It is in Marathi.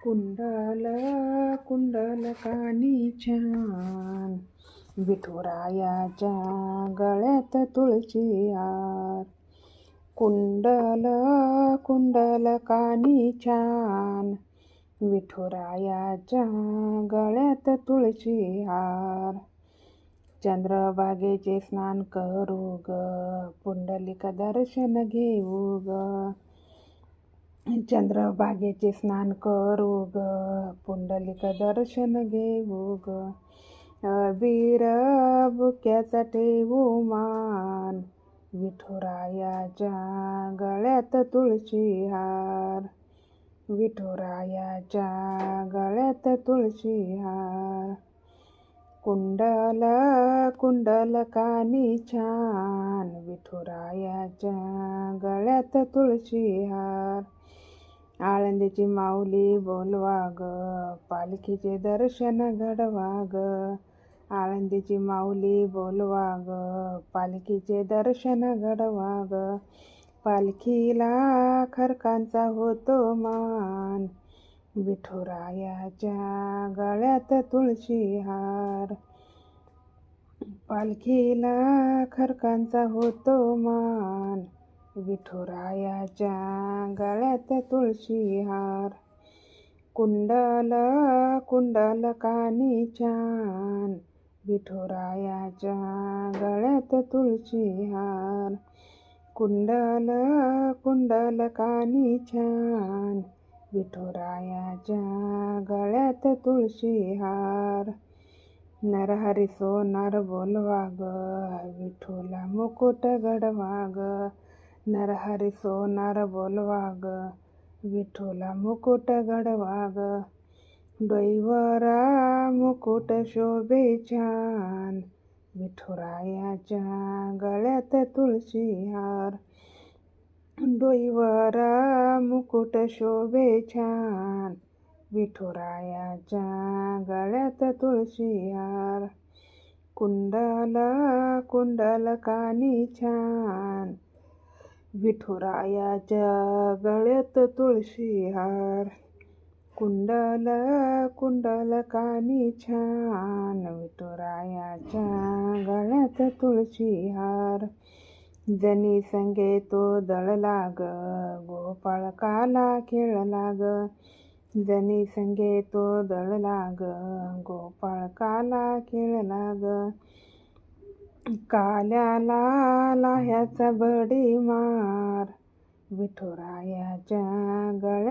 कुंडल कुंडल कानी छान, विठुरायाच्या गळ्यात तुळशी हार. कुंडल कुंडल कानी छान, विठुरायाच्या गळ्यात तुळशी हार. चंद्रभागेचे स्नान करू ग, पुंडलिक दर्शन घेऊ ग. चंद्रभागेचे स्नान करू ग, पुंडलिक दर्शन घेऊ ग. अबीर बुक्याचा ठेवू मान, विठुरायाच्या गळ्यात तुळशी हार. विठुरायाच्या गळ्यात तुळशी हार. कुंडल कुंडल कानी छान, विठुरायाच्या गळ्यात तुळशी हार. आळंदीची माऊली बोलवा ग, पालखीचे दर्शन घडवा ग. आळंदीची माऊली बोलवा ग, पालखीचे दर्शन घडवा ग. पालखीला खरकांचा होतो मान, विठुरायाच्या गळ्यात तुळशी हार. पालखीला खरकांचा होतो मान, विठुरायाच्या गळ्यात तुळशी हार. कुंडल कुंडल कानी छान, विठुरायाच्या गळ्यात तुळशी हार. कुंडल कुंडल कानी छान, विठुरायाच्या गळ्यात तुळशी हार. नरहरी सोनार बोलवा ग, विठुला मुकुट घडवा ग. नरहरी सोनार बोलवा ग, विठुला मुकुट घडवा ग. डोईवरा मुकुट शोभे छान, विठुरायाच्या गळ्यात तुळशी हार. डोईवरा मुकुट शोभे छान, विठुरायाच्या गळ्यात तुळशी हार. कुंडल कुंडल कानी छान, विठुरायाच्या गळ्यात तुळशी हार. कुंडल कुंडल कानी छान, विठुरायाच्या गळ्यात तुळशी हार. जनी संगे तो दळला ग, गोपाळकाला खेळला ग. जनी संगे तो दळला ग, गोपाळकाला खेळला ग. काल्याला लाह्याचा बडी मार, विठुरायाच्या गळ्यात